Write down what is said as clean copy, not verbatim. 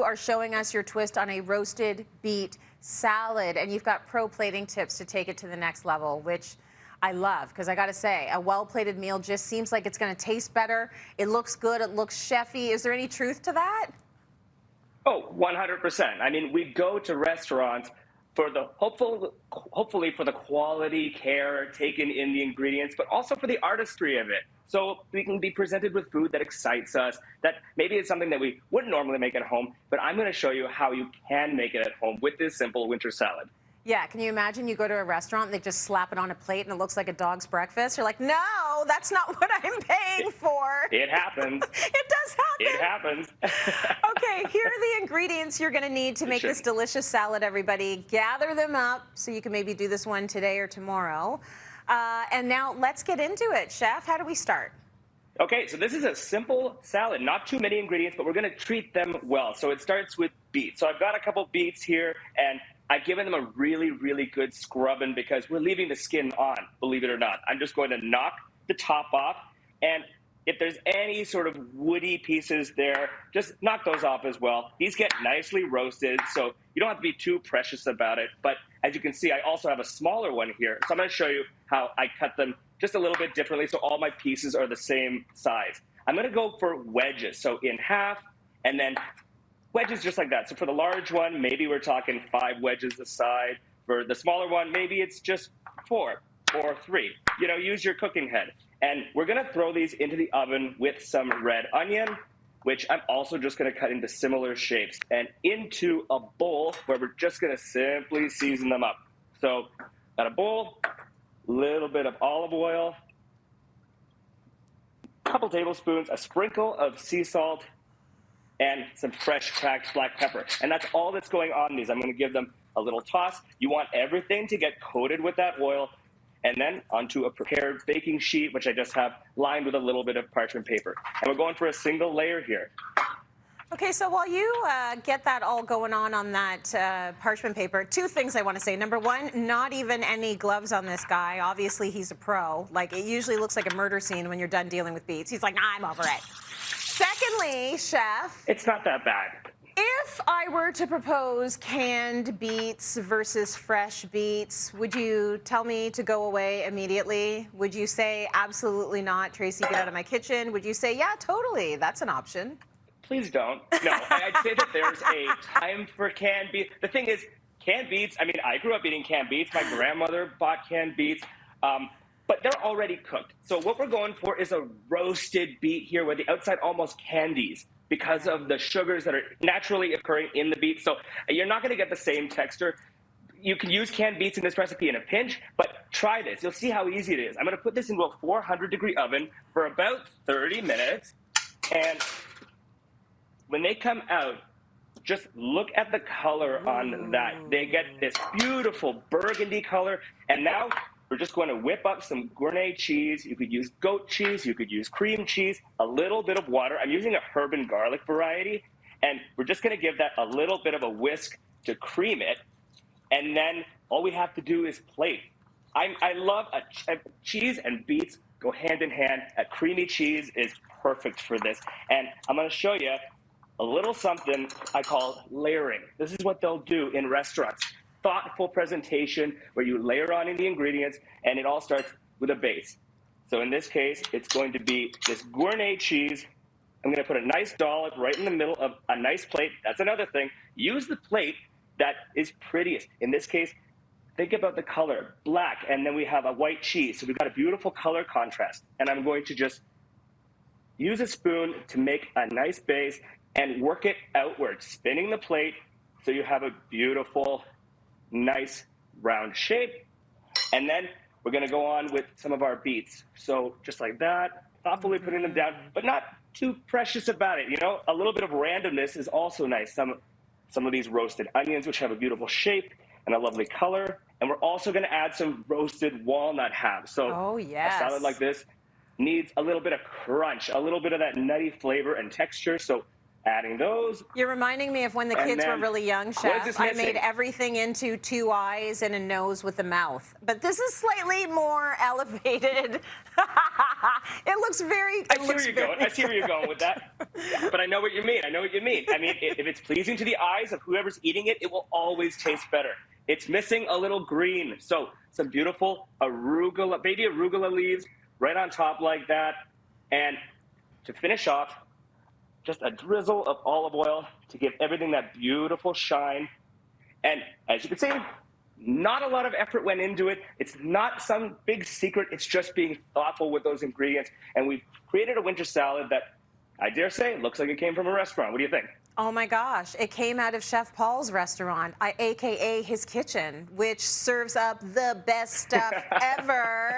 are showing us your twist on a roasted beet salad, and you've got pro plating tips to take it to the next level, which I love, because I got to say, a well-plated meal just seems like it's going to taste better. It looks good. It looks chefy. Is there any truth to that? Oh, 100%. I mean, we go to restaurants for the hopefully for the quality care taken in the ingredients, but also for the artistry of it. So we can be presented with food that excites us, that maybe it's something that we wouldn't normally make at home, but I'm going to show you how you can make it at home with this simple winter salad. Yeah, can you imagine you go to a restaurant and they just slap it on a plate and it looks like a dog's breakfast? You're like, no, that's not what I'm paying for. It happens. It does happen. It happens. Okay, here are the ingredients you're going to need to make this delicious salad, everybody. Gather them up so you can maybe do this one today or tomorrow. And now let's get into it. Chef, how do we start? Okay, so this is a simple salad, not too many ingredients, but we're going to treat them well. So it starts with beets. So I've got a couple beets here, and I've given them a really, really good scrubbing because we're leaving the skin on, believe it or not. I'm just going to knock the top off, and if there's any sort of woody pieces there, just knock those off as well. These get nicely roasted, so you don't have to be too precious about it. But as you can see, I also have a smaller one here. So I'm going to show you how I cut them just a little bit differently so all my pieces are the same size. I'm going to go for wedges, so in half, and then wedges just like that. So for the large one, maybe we're talking 5 wedges a side. For the smaller one, maybe it's just 4 or 3. You know, use your cooking head. And we're going to throw these into the oven with some red onion, which I'm also just going to cut into similar shapes, and into a bowl where we're just going to simply season them up. So got a bowl, little bit of olive oil, a couple tablespoons, a sprinkle of sea salt, and some fresh cracked black pepper. And that's all that's going on in these. I'm going to give them a little toss. You want everything to get coated with that oil, and then onto a prepared baking sheet, which I just have lined with a little bit of parchment paper. And we're going for a single layer here. Okay, so while you get that all going on that parchment paper, 2 things I want to say. Number 1, not even any gloves on this guy. Obviously, he's a pro. Like, it usually looks like a murder scene when you're done dealing with beets. He's like, nah, I'm over it. Secondly, Chef, it's not that bad. If I were to propose canned beets versus fresh beets, would you tell me to go away immediately? Would you say, absolutely not, Tracy, get out of my kitchen? Would you say, yeah, totally, that's an option? Please don't. No, I'd say that there's a time for canned beets. The thing is, canned beets, I mean, I grew up eating canned beets. My grandmother bought canned beets. But they're already cooked. So what we're going for is a roasted beet here where the outside almost candies because of the sugars that are naturally occurring in the beet. So you're not going to get the same texture. You can use canned beets in this recipe in a pinch, but try this. You'll see how easy it is. I'm going to put this into a 400-degree oven for about 30 minutes. And when they come out, just look at the color on that. They get this beautiful burgundy color. And now we're just going to whip up some gournay cheese. You could use goat cheese. You could use cream cheese, a little bit of water. I'm using a herb and garlic variety. And we're just going to give that a little bit of a whisk to cream it. And then all we have to do is plate. I love cheese and beets go hand in hand. A creamy cheese is perfect for this. And I'm going to show you a little something I call layering. This is what they'll do in restaurants. Thoughtful presentation where you layer on in the ingredients, and it all starts with a base. So in this case, it's going to be this gournay cheese. I'm going to put a nice dollop right in the middle of a nice plate. That's another thing. Use the plate that is prettiest. In this case, think about the color, black, and then we have a white cheese. So we've got a beautiful color contrast. And I'm going to just use a spoon to make a nice base and work it outward, spinning the plate so you have a beautiful, nice round shape. And then we're going to go on with some of our beets. So just like that, thoughtfully putting them down, but not too precious about it. You know, a little bit of randomness is also nice. Some of these roasted onions, which have a beautiful shape and a lovely color. And we're also going to add some roasted walnut halves. So a salad like this needs a little bit of crunch, a little bit of that nutty flavor and texture. So adding those. You're reminding me of when the kids were really young, Chef. I made everything into 2 eyes and a nose with a mouth. But this is slightly more elevated. It looks very. I see where you're going with that. Yeah, but I know what you mean. I mean, if it's pleasing to the eyes of whoever's eating it, it will always taste better. It's missing a little green. So some beautiful arugula, baby arugula leaves right on top like that. And to finish off, just a drizzle of olive oil to give everything that beautiful shine. And as you can see, not a lot of effort went into it. It's not some big secret. It's just being thoughtful with those ingredients. And we've created a winter salad that, I dare say, looks like it came from a restaurant. What do you think? Oh my gosh, it came out of Chef Paul's restaurant, aka his kitchen, which serves up the best stuff ever.